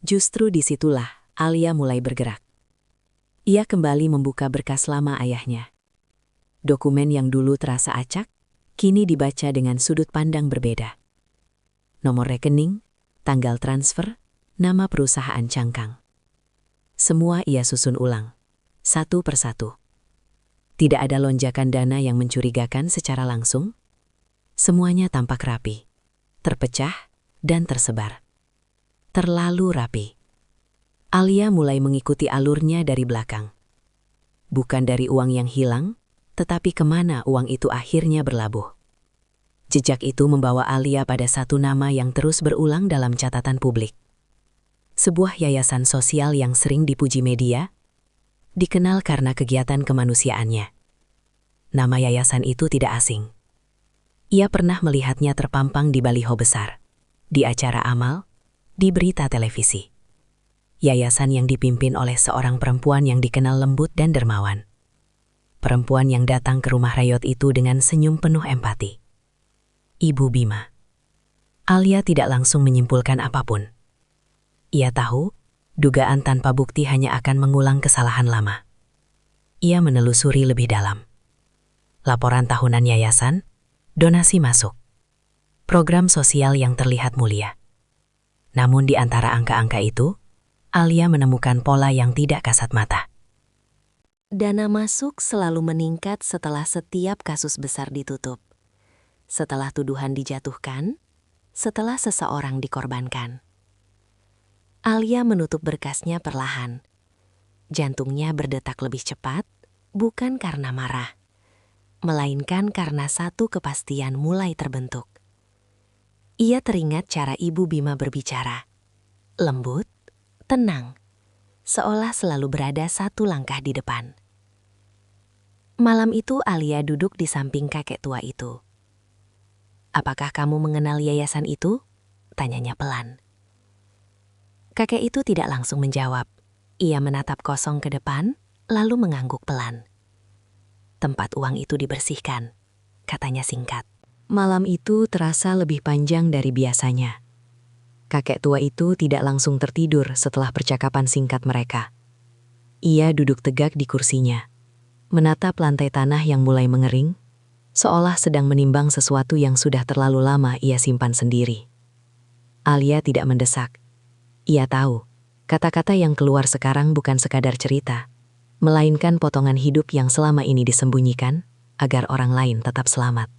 Justru disitulah Alia mulai bergerak. Ia kembali membuka berkas lama ayahnya. Dokumen yang dulu terasa acak, kini dibaca dengan sudut pandang berbeda. Nomor rekening, tanggal transfer, nama perusahaan cangkang. Semua ia susun ulang, satu persatu. Tidak ada lonjakan dana yang mencurigakan secara langsung. Semuanya tampak rapi, terpecah, dan tersebar. Terlalu rapi. Alia mulai mengikuti alurnya dari belakang. Bukan dari uang yang hilang, tetapi kemana uang itu akhirnya berlabuh. Jejak itu membawa Alia pada satu nama yang terus berulang dalam catatan publik. Sebuah yayasan sosial yang sering dipuji media, dikenal karena kegiatan kemanusiaannya. Nama yayasan itu tidak asing. Ia pernah melihatnya terpampang di baliho besar, di acara amal, di berita televisi. Yayasan yang dipimpin oleh seorang perempuan yang dikenal lembut dan dermawan. Perempuan yang datang ke rumah Reyot itu dengan senyum penuh empati. Ibu Bima. Alia tidak langsung menyimpulkan apapun. Ia tahu, dugaan tanpa bukti hanya akan mengulang kesalahan lama. Ia menelusuri lebih dalam. Laporan tahunan yayasan, donasi masuk. Program sosial yang terlihat mulia. Namun di antara angka-angka itu, Alia menemukan pola yang tidak kasat mata. Dana masuk selalu meningkat setelah setiap kasus besar ditutup. Setelah tuduhan dijatuhkan, setelah seseorang dikorbankan. Alia menutup berkasnya perlahan. Jantungnya berdetak lebih cepat, bukan karena marah, melainkan karena satu kepastian mulai terbentuk. Ia teringat cara Ibu Bima berbicara. Lembut, tenang, seolah selalu berada satu langkah di depan. Malam itu Alia duduk di samping kakek tua itu. "Apakah kamu mengenal yayasan itu?" tanyanya pelan. Kakek itu tidak langsung menjawab. Ia menatap kosong ke depan, lalu mengangguk pelan. "Tempat uang itu dibersihkan," katanya singkat. Malam itu terasa lebih panjang dari biasanya. Kakek tua itu tidak langsung tertidur setelah percakapan singkat mereka. Ia duduk tegak di kursinya, menatap lantai tanah yang mulai mengering, seolah sedang menimbang sesuatu yang sudah terlalu lama ia simpan sendiri. Alia tidak mendesak. Ia tahu, kata-kata yang keluar sekarang bukan sekadar cerita, melainkan potongan hidup yang selama ini disembunyikan, agar orang lain tetap selamat.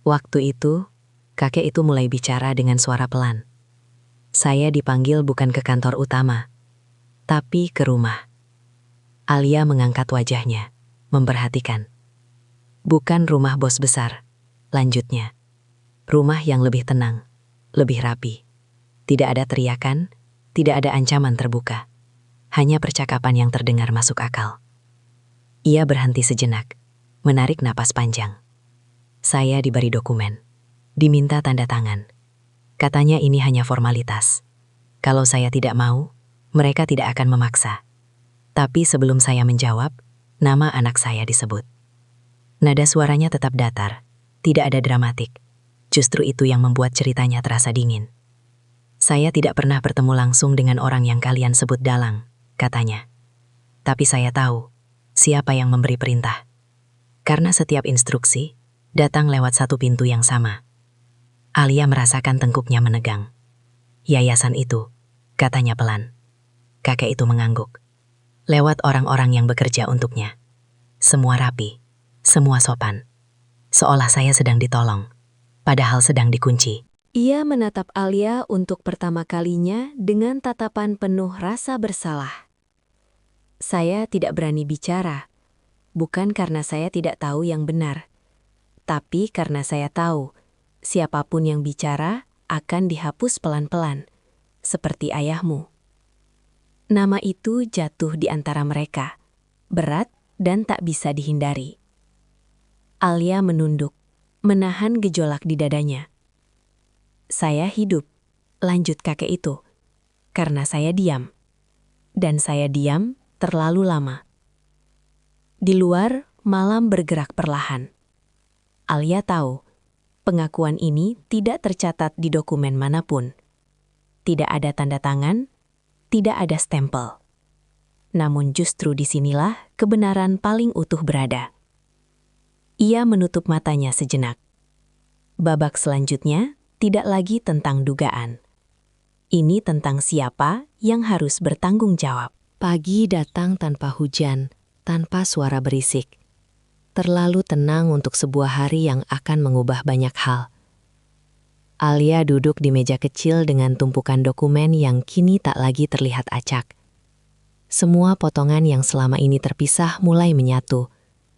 Waktu itu, kakek itu mulai bicara dengan suara pelan. "Saya dipanggil bukan ke kantor utama, tapi ke rumah." Alia mengangkat wajahnya, memperhatikan. "Bukan rumah bos besar," lanjutnya. "Rumah yang lebih tenang, lebih rapi. Tidak ada teriakan, tidak ada ancaman terbuka. Hanya percakapan yang terdengar masuk akal." Ia berhenti sejenak, menarik napas panjang. "Saya diberi dokumen, diminta tanda tangan. Katanya ini hanya formalitas. Kalau saya tidak mau, mereka tidak akan memaksa. Tapi sebelum saya menjawab, nama anak saya disebut. Nada suaranya tetap datar, tidak ada dramatik. Justru itu yang membuat ceritanya terasa dingin. Saya tidak pernah bertemu langsung dengan orang yang kalian sebut dalang, katanya. Tapi saya tahu siapa yang memberi perintah. Karena setiap instruksi datang lewat satu pintu yang sama. Alia merasakan tengkuknya menegang. Yayasan itu, katanya pelan. Kakek itu mengangguk. Lewat orang-orang yang bekerja untuknya. Semua rapi, semua sopan. Seolah saya sedang ditolong, padahal sedang dikunci. Ia menatap Alia untuk pertama kalinya dengan tatapan penuh rasa bersalah. Saya tidak berani bicara, bukan karena saya tidak tahu yang benar, tapi karena saya tahu siapapun yang bicara akan dihapus pelan-pelan, seperti ayahmu. Nama itu jatuh di antara mereka, berat dan tak bisa dihindari. Alia menunduk, menahan gejolak di dadanya. Saya hidup, lanjut kakek itu, karena saya diam. Dan saya diam terlalu lama. Di luar, malam bergerak perlahan. Alia tahu, pengakuan ini tidak tercatat di dokumen manapun. Tidak ada tanda tangan, tidak ada stempel. Namun justru disinilah kebenaran paling utuh berada. Ia menutup matanya sejenak. Babak selanjutnya tidak lagi tentang dugaan. Ini tentang siapa yang harus bertanggung jawab. Pagi datang tanpa hujan, tanpa suara berisik. Terlalu tenang untuk sebuah hari yang akan mengubah banyak hal. Alia duduk di meja kecil dengan tumpukan dokumen yang kini tak lagi terlihat acak. Semua potongan yang selama ini terpisah mulai menyatu,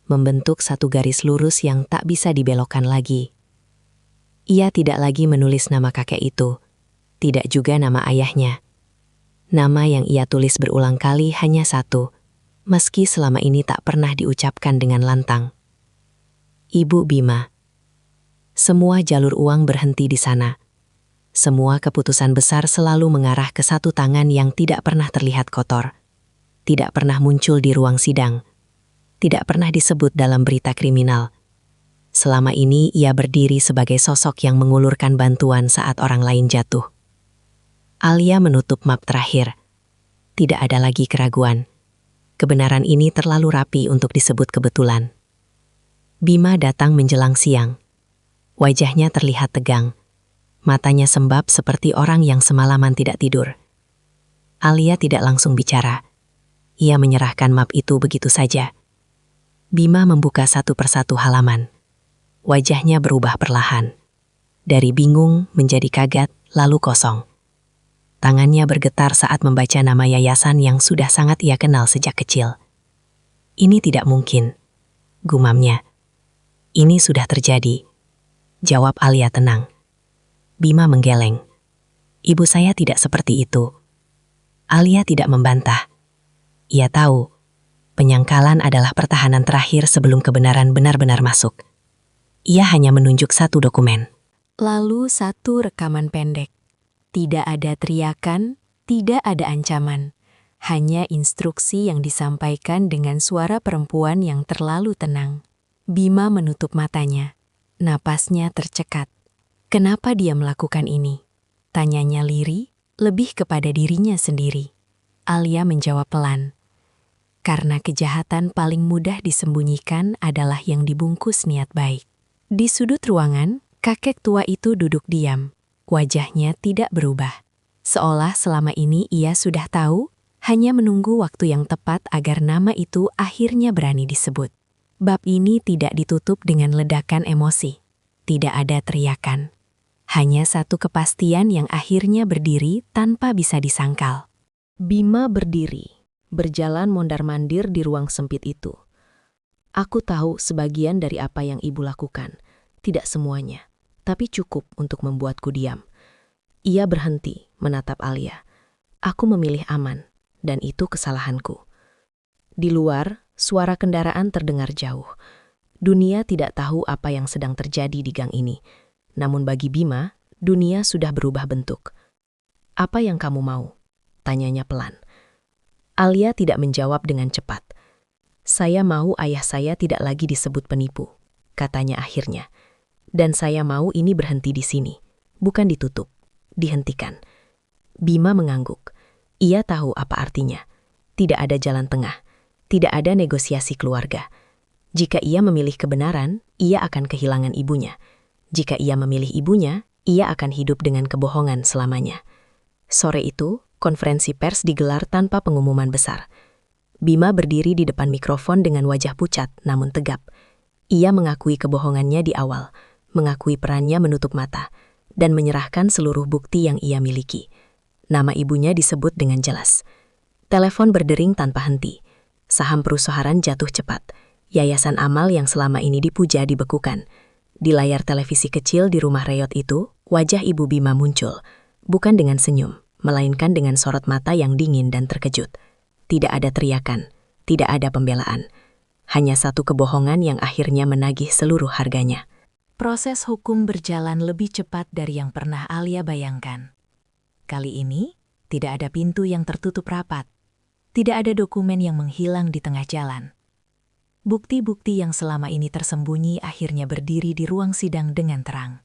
membentuk satu garis lurus yang tak bisa dibelokkan lagi. Ia tidak lagi menulis nama kakek itu, tidak juga nama ayahnya. Nama yang ia tulis berulang kali hanya satu, meski selama ini tak pernah diucapkan dengan lantang. Ibu Bima. Semua jalur uang berhenti di sana. Semua keputusan besar selalu mengarah ke satu tangan yang tidak pernah terlihat kotor. Tidak pernah muncul di ruang sidang. Tidak pernah disebut dalam berita kriminal. Selama ini ia berdiri sebagai sosok yang mengulurkan bantuan saat orang lain jatuh. Alia menutup map terakhir. Tidak ada lagi keraguan. Kebenaran ini terlalu rapi untuk disebut kebetulan. Bima datang menjelang siang. Wajahnya terlihat tegang. Matanya sembab seperti orang yang semalaman tidak tidur. Alia tidak langsung bicara. Ia menyerahkan map itu begitu saja. Bima membuka satu persatu halaman. Wajahnya berubah perlahan. Dari bingung menjadi kaget, lalu kosong. Tangannya bergetar saat membaca nama yayasan yang sudah sangat ia kenal sejak kecil. Ini tidak mungkin, gumamnya. Ini sudah terjadi. Jawab Alia tenang. Bima menggeleng. Ibu saya tidak seperti itu. Alia tidak membantah. Ia tahu, penyangkalan adalah pertahanan terakhir sebelum kebenaran benar-benar masuk. Ia hanya menunjuk satu dokumen. Lalu satu rekaman pendek. Tidak ada teriakan, tidak ada ancaman. Hanya instruksi yang disampaikan dengan suara perempuan yang terlalu tenang. Bima menutup matanya. Napasnya tercekat. Kenapa dia melakukan ini? Tanyanya lirih, lebih kepada dirinya sendiri. Alia menjawab pelan. Karena kejahatan paling mudah disembunyikan adalah yang dibungkus niat baik. Di sudut ruangan, kakek tua itu duduk diam. Wajahnya tidak berubah. Seolah selama ini ia sudah tahu, hanya menunggu waktu yang tepat agar nama itu akhirnya berani disebut. Bab ini tidak ditutup dengan ledakan emosi. Tidak ada teriakan. Hanya satu kepastian yang akhirnya berdiri tanpa bisa disangkal. Bima berdiri, berjalan mondar-mandir di ruang sempit itu. Aku tahu sebagian dari apa yang ibu lakukan. Tidak semuanya, tapi cukup untuk membuatku diam. Ia berhenti menatap Alia. Aku memilih aman, dan itu kesalahanku. Di luar, suara kendaraan terdengar jauh. Dunia tidak tahu apa yang sedang terjadi di gang ini. Namun bagi Bima, dunia sudah berubah bentuk. Apa yang kamu mau? Tanyanya pelan. Alia tidak menjawab dengan cepat. "Saya mau ayah saya tidak lagi disebut penipu," katanya akhirnya. "Dan saya mau ini berhenti di sini, bukan ditutup, dihentikan." Bima mengangguk. Ia tahu apa artinya. Tidak ada jalan tengah, tidak ada negosiasi keluarga. Jika ia memilih kebenaran, ia akan kehilangan ibunya. Jika ia memilih ibunya, ia akan hidup dengan kebohongan selamanya. Sore itu, konferensi pers digelar tanpa pengumuman besar. Bima berdiri di depan mikrofon dengan wajah pucat namun tegap. Ia mengakui kebohongannya di awal, mengakui perannya menutup mata, dan menyerahkan seluruh bukti yang ia miliki. Nama ibunya disebut dengan jelas. Telepon berdering tanpa henti. Saham perusahaan jatuh cepat. Yayasan amal yang selama ini dipuja dibekukan. Di layar televisi kecil di rumah Reyot itu, wajah Ibu Bima muncul. Bukan dengan senyum, melainkan dengan sorot mata yang dingin dan terkejut. Tidak ada teriakan, tidak ada pembelaan. Hanya satu kebohongan yang akhirnya menagih seluruh harganya. Proses hukum berjalan lebih cepat dari yang pernah Alia bayangkan. Kali ini, tidak ada pintu yang tertutup rapat. Tidak ada dokumen yang menghilang di tengah jalan. Bukti-bukti yang selama ini tersembunyi akhirnya berdiri di ruang sidang dengan terang.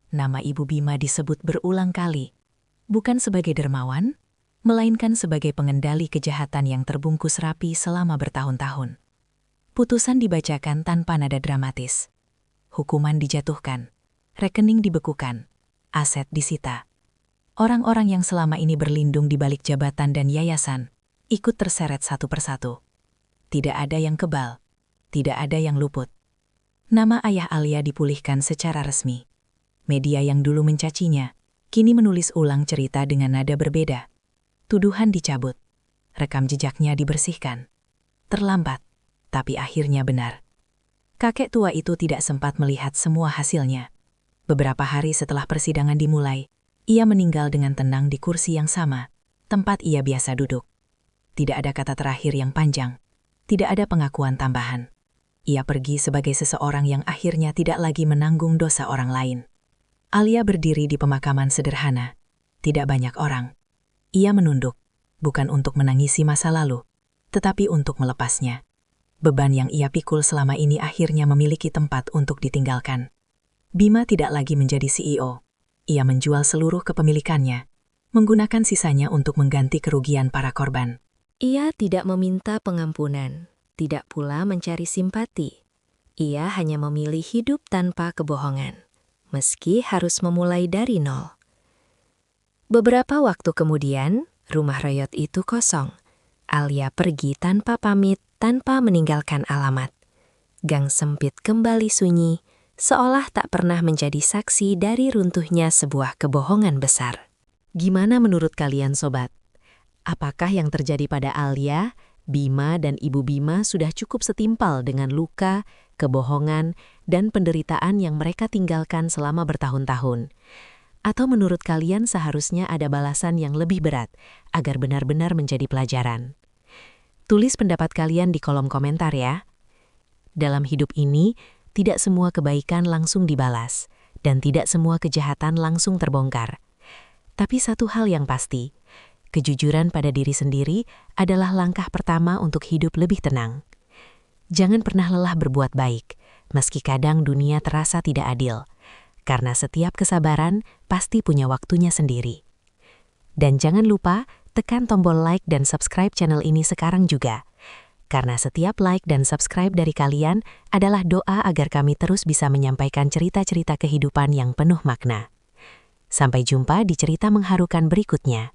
Nama Ibu Bima disebut berulang kali, bukan sebagai dermawan, melainkan sebagai pengendali kejahatan yang terbungkus rapi selama bertahun-tahun. Putusan dibacakan tanpa nada dramatis. Hukuman dijatuhkan, rekening dibekukan, aset disita. Orang-orang yang selama ini berlindung di balik jabatan dan yayasan, ikut terseret satu persatu. Tidak ada yang kebal, tidak ada yang luput. Nama ayah Alia dipulihkan secara resmi. Media yang dulu mencacinya, kini menulis ulang cerita dengan nada berbeda. Tuduhan dicabut, rekam jejaknya dibersihkan. Terlambat, tapi akhirnya benar. Kakek tua itu tidak sempat melihat semua hasilnya. Beberapa hari setelah persidangan dimulai, ia meninggal dengan tenang di kursi yang sama, tempat ia biasa duduk. Tidak ada kata terakhir yang panjang, tidak ada pengakuan tambahan. Ia pergi sebagai seseorang yang akhirnya tidak lagi menanggung dosa orang lain. Alia berdiri di pemakaman sederhana, tidak banyak orang. Ia menunduk, bukan untuk menangisi masa lalu, tetapi untuk melepasnya. Beban yang ia pikul selama ini akhirnya memiliki tempat untuk ditinggalkan. Bima tidak lagi menjadi CEO. Ia menjual seluruh kepemilikannya, menggunakan sisanya untuk mengganti kerugian para korban. Ia tidak meminta pengampunan, tidak pula mencari simpati. Ia hanya memilih hidup tanpa kebohongan, meski harus memulai dari nol. Beberapa waktu kemudian, rumah Reyot itu kosong. Alia pergi tanpa pamit, tanpa meninggalkan alamat. Gang sempit kembali sunyi, seolah tak pernah menjadi saksi dari runtuhnya sebuah kebohongan besar. Gimana menurut kalian sobat? Apakah yang terjadi pada Alia, Bima dan Ibu Bima sudah cukup setimpal dengan luka, kebohongan, dan penderitaan yang mereka tinggalkan selama bertahun-tahun? Atau menurut kalian seharusnya ada balasan yang lebih berat agar benar-benar menjadi pelajaran? Tulis pendapat kalian di kolom komentar ya. Dalam hidup ini, tidak semua kebaikan langsung dibalas, dan tidak semua kejahatan langsung terbongkar. Tapi satu hal yang pasti, kejujuran pada diri sendiri adalah langkah pertama untuk hidup lebih tenang. Jangan pernah lelah berbuat baik, meski kadang dunia terasa tidak adil, karena setiap kesabaran pasti punya waktunya sendiri. Dan jangan lupa tekan tombol like dan subscribe channel ini sekarang juga. Karena setiap like dan subscribe dari kalian adalah doa agar kami terus bisa menyampaikan cerita-cerita kehidupan yang penuh makna. Sampai jumpa di cerita mengharukan berikutnya.